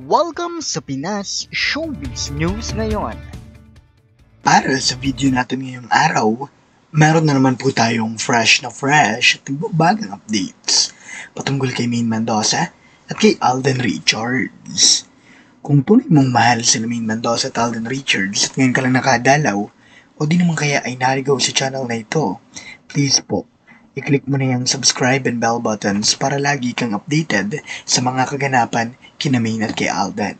Welcome sa Pinas Showbiz News ngayon. Para sa video natin ngayong araw, meron na naman po tayong fresh at nagbabagang updates patungkol kay Maine Mendoza at kay Alden Richards. Kung tunay mong mahal si Maine Mendoza at Alden Richards at ngayon ka lang nakadalaw o di naman kaya ay naligaw sa channel na ito, please po, i-click mo na yung subscribe and bell buttons para lagi kang updated sa mga kaganapan kina Maine at kay Alden.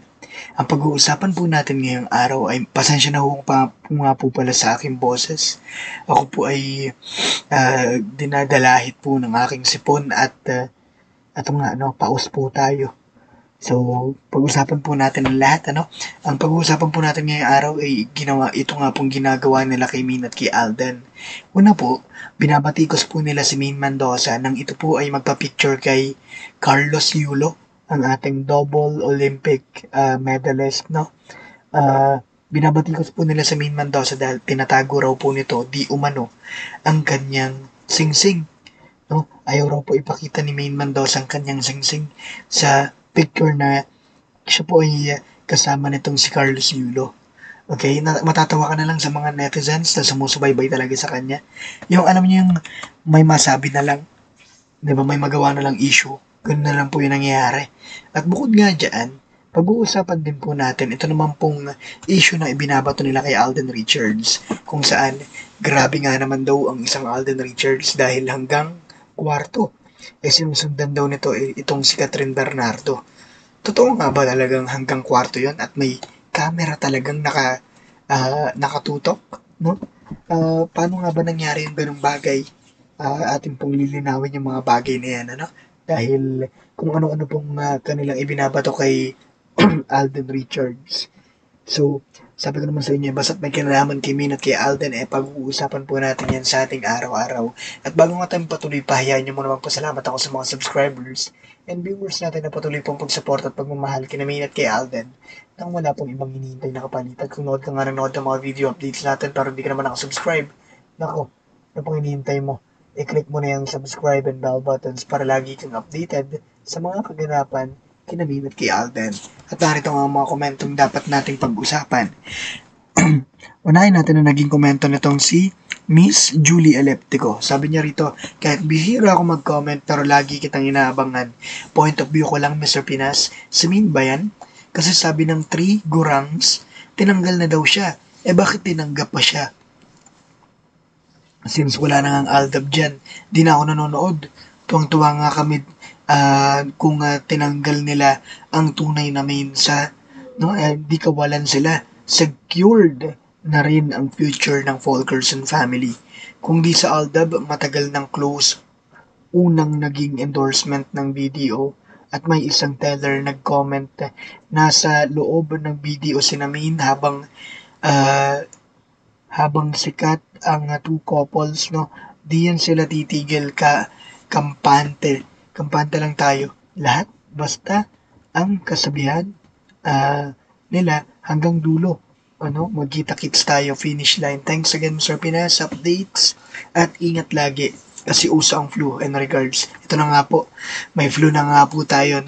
Ang pag-uusapan po natin ngayong araw ay pasensya na ho nga po pala sa aking boses. Ako po ay dinadalahit po ng aking sipon at paus po tayo. So, pag-usapan po natin ang lahat, Ang pag-uusapan po natin ngayong araw ay ito nga pong ginagawa nila kay Maine at kay Alden. Una po, binabatikos po nila si Maine Mendoza nang ito po ay magpa-picture kay Carlos Yulo, ang ating double Olympic medalist, binabatikos po nila sa Maine Mendoza dahil tinatago raw po nito di umano ang kanyang singsing. Ayaw raw po ipakita ni Maine Mendoza ang kanyang singsing sa picture na siya po ay kasama nitong si Carlos Yulo. Okay, matatawa ka na lang sa mga netizens na sumusubaybay talaga sa kanya. Yung alam niyo yung may masabi na lang, 'di ba, may magawa na lang issue. Ganun na lang po yung nangyayari. At bukod nga dyan, pag-uusapan din po natin, ito naman pong issue na ibinabato nila kay Alden Richards, kung saan grabe nga naman daw ang isang Alden Richards dahil hanggang kwarto. Sinusundan daw nito itong si Catherine Bernardo. Totoo nga ba talagang hanggang kwarto yon at may camera talagang nakatutok? No? Paano nga ba nangyari yung ganung bagay? Ating pong lilinawin yung mga bagay na yan, dahil kung ano-ano pong kanilang ibinabato kay Alden Richards. So, sabi ko naman sa inyo, basta't may kinalaman kay Maine at kay Alden, pag-uusapan po natin yan sa ating araw-araw. At bago nga tayo patuloy pa, hayaan nyo muna magpasalamat ako sa mga subscribers and viewers natin na patuloy pong pag-support at pagmamahal kay Maine at kay Alden nang wala pong ibang hinihintay na kapalit. At kung nood ka nga nanood ng mga video updates natin pero hindi ka naman nakasubscribe, nako, ano pong hinihintay mo? I-click mo na yung subscribe and bell buttons para lagi kang updated sa mga kaganapan kina Maine at kay Alden. At narito ang mga komentong dapat nating pag-usapan. Unahin natin na naging komento nitong si Miss Julie Eleptico. Sabi niya rito, kahit bihira ako mag-comment pero lagi kitang inaabangan. Point of view ko lang, Mr. Pinas, si Maine ba yan? Kasi sabi ng 3 gurangs, tinanggal na daw siya. Bakit tinanggap pa siya? Since wala na ngang Aldab dyan, di na ako nanonood. Tuwang-tuwa nga kami kung tinanggal nila ang tunay na Maine sa, di kawalan sila. Secured na rin ang future ng Fulkerson family. Kung di sa Aldab, matagal ng close unang naging endorsement ng BDO at may isang teller nag-comment nasa loob ng BDO si Maine habang sikat ang two couples, di yan sila titigil kampante lang tayo lahat, basta ang kasabihan nila hanggang dulo, magkita-kits tayo, finish line. Thanks again, Sir Pinas, updates at ingat lagi kasi uso ang flu and regards. Ito na nga po, may flu na nga po tayo,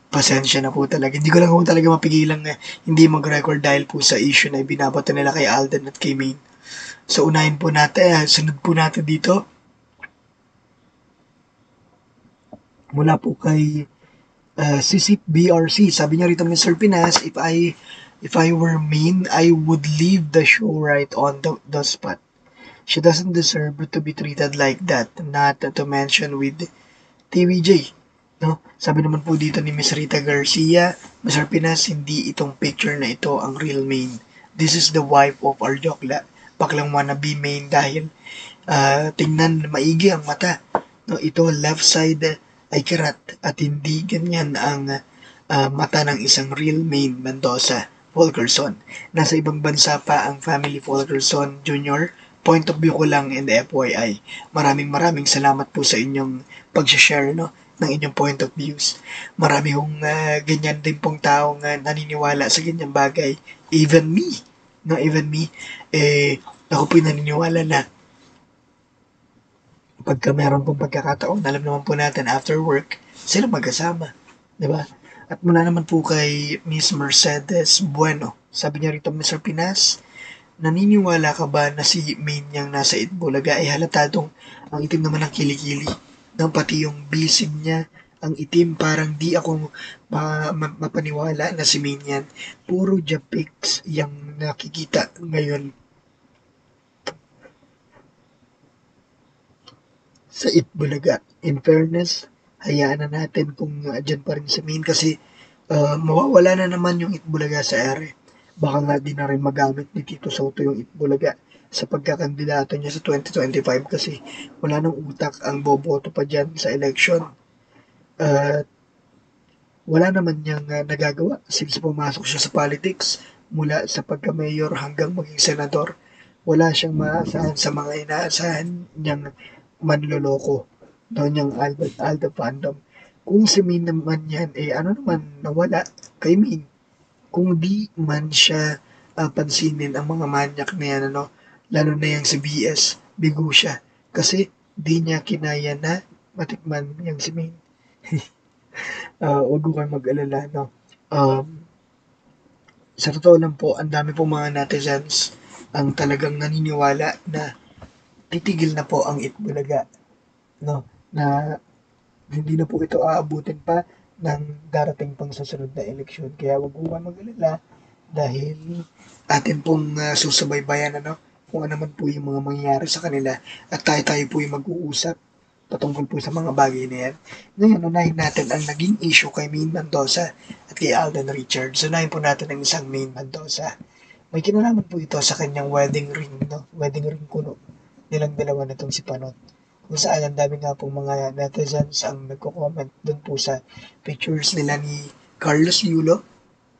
pasensya na po talaga. Hindi ko lang po talaga mapigilan hindi mag-record dahil po sa issue na ibinabato nila kay Alden at kay Maine. So, unahin po natin, sunod po natin dito. Mula po kay Sisip BRC. Sabi niya rito, Mr. Pinas, if I were Maine, I would leave the show right on the spot. She doesn't deserve to be treated like that. Not to mention with TVJ. Sabi naman po dito ni Miss Rita Garcia, Mr. Pinas, hindi itong picture na ito ang real Maine. This is the wife of our Jokla. Baklang wannabe Maine dahil tingnan maigi ang mata. Ito left side ay kirat at hindi ganyan ang mata ng isang real Maine Mendoza Fulkerson. Nasa ibang bansa pa ang family Fulkerson Jr. Point of view ko lang in the FYI. Maraming salamat po sa inyong pag-share ng inyong point of views. Marami hong ganyan din pong taong naniniwala sa ganyang bagay. Even me, ako po'y naniniwala na pagka meron pong pagkakataon, alam naman po natin after work, sila magkasama. Diba? At mula naman po kay Miss Mercedes Bueno, sabi niya rito, Mr. Pinas, naniniwala ka ba na si Main niyang nasa Itbulaga ay halatadong ang itim naman ng kilikili? Nang pati yung bisig niya, ang itim, parang di ako mapaniwala na si Main yan. Puro Japix yung nakikita ngayon sa Itbulaga. In fairness, hayaan na natin kung dyan pa rin si Main kasi mawawala na naman yung Itbulaga sa ere. Baka nga di na rin magamit ni Tito Soto yung Itbulaga sa pagkakandidato niya sa 2025 kasi wala nang utak ang boboto pa dyan sa election. At wala naman niyang nagagawa since pumasok siya sa politics mula sa pagka-mayor hanggang maging senador. Wala siyang maasahan sa mga inaasahan niyang manloloko doon yung Albert Aldo fandom. Kung si Min naman yan, ano naman nawala kay Min. Kung di man siya pansinin ang mga manyak na yan, lalo na yung si BS, bigo siya. Kasi di niya kinaya na matikman yung si Min. Huwag ko kayo mag-alala, no? Um, sa totoo lang po, ang dami po mga netizens ang talagang naniniwala na titigil na po ang Itbulaga, no? Na hindi na po ito aabutin pa ng darating pang susunod na eleksyon. Kaya wag po kayo mag-alala dahil atin pong susubaybayan kung ano man po yung mga mangyayari sa kanila at tayo po yung mag-uusap patungkol po sa mga bagay na yan. Ngayon, unahin natin ang naging issue kay Main Mendoza at kay Alden Richards. Unahin po natin ang isang Main Mendoza. May kinalaman po ito sa kanyang wedding ring, wedding ring kuno nilang dalawa na itong si Panot. Kung saan ang dami nga pong mga netizens ang nagko-comment dun po sa pictures nila ni Carlos Yulo,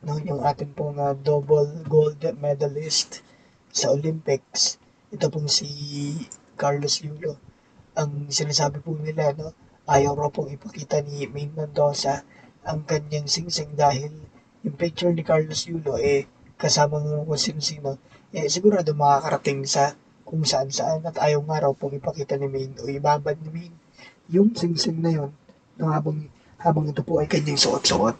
yung ating pong double gold medalist sa Olympics. Ito pong si Carlos Yulo. Ang sinasabi po nila, ayaw raw pong ipakita ni Main Mendoza ang kanyang singsing dahil yung picture ni Carlos Yulo kasama ng kung sino-sino, sigurado makakarating sa kung saan-saan at ayaw nga raw pong ipakita ni Main o ibabad ni Main yung singsing na yun habang ito po ay kanyang suot-suot.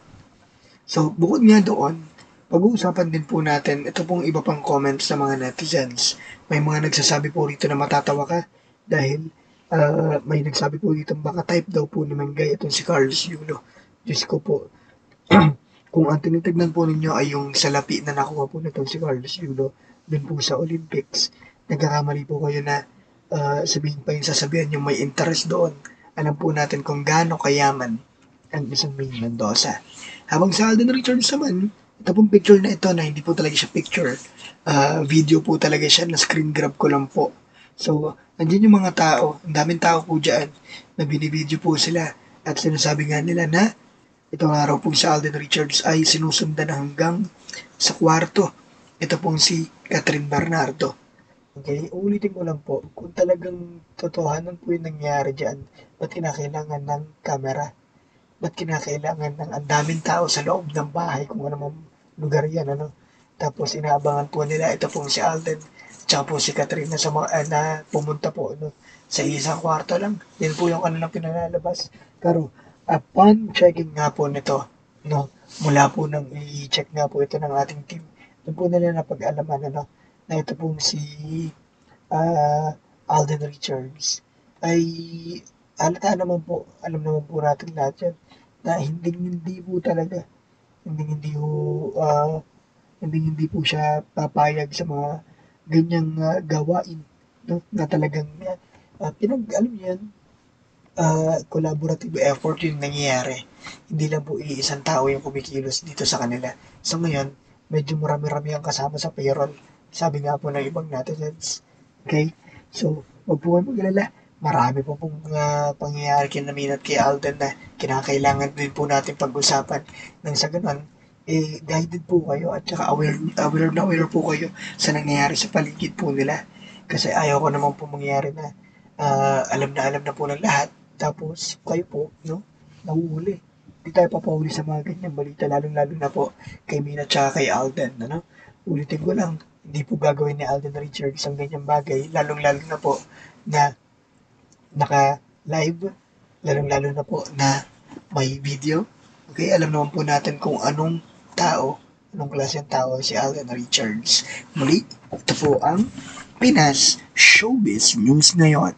So, bukod nga doon, pag-uusapan din po natin, ito pong iba pang comments sa mga netizens. May mga nagsasabi po rito na matatawa ka dahil may nagsabi po dito baka type daw po ni Mengay itong si Carlos Yulo. Diyos ko po, kung ang tinitignan po ninyo ay yung salapi na nakuha po nitong si Carlos Yulo dun po sa Olympics, nagkakamali po kayo na sabihin pa yung sasabihan yung may interest doon. Alam po natin kung gaano kayaman ang isang Main Mendoza. Habang sa Alden Richards naman, ito pong picture na ito na hindi po talaga siya picture. Video po talaga siya, na screen grab ko lang po. So, andyan yung mga tao, ang daming tao po dyan, na binibideo po sila. At sinasabi nga nila na itong araw pong si Alden Richards ay sinusundan hanggang sa kwarto. Ito pong si Catherine Bernardo. Okay, ulitin ko lang po, kung talagang totohanan po yung nangyari dyan, ba't kinakailangan ng camera? Ba't kinakailangan ng ang daming tao sa loob ng bahay kung ano mang lugar yan, Tapos inaabangan po nila ito pong si Alden tsaka po si Katrina sa mga na pumunta po sa isang kwarto lang. Yan po yung kanilang pinalalabas. Pero upon checking nga po nito, mula po nang i-check nga po ito ng ating team, doon po nila napag-alaman na ito pong si Alden Richards ay halata naman po, alam naman po natin lahat yan, na hindi po talaga, hindi po siya papayag sa mga ganyang gawain, na talagang alam yan, collaborative effort yung nangyayari. Hindi lang po iisang tao yung kumikilos dito sa kanila. So ngayon, medyo marami-rami ang kasama sa payroll. Sabi nga po ng ibang netizens. Okay? So, wag po kayo mag-alala. Marami po pong pangyayari kay Namin at kay Alden na kinakailangan din po natin pag-usapan. Nang sa ganun, guided po kayo at saka aware po kayo sa nangyayari sa paligid po nila. Kasi ayaw ko naman po mangyayari na alam na po ng lahat. Tapos, kayo po, nahuhuli. Hindi tayo papahuli sa mga ganyang balita, lalong-lalo na po kay Mina at kay Alden, Ulitin ko lang, hindi po gagawin ni Alden Richards ang ganyang bagay, lalong-lalo na po na naka-live, lalong-lalo na po na may video, Okay, alam naman po natin kung anong klaseng tao si Alden Richards. Muli, ito po ang Pinas Showbiz News ngayon.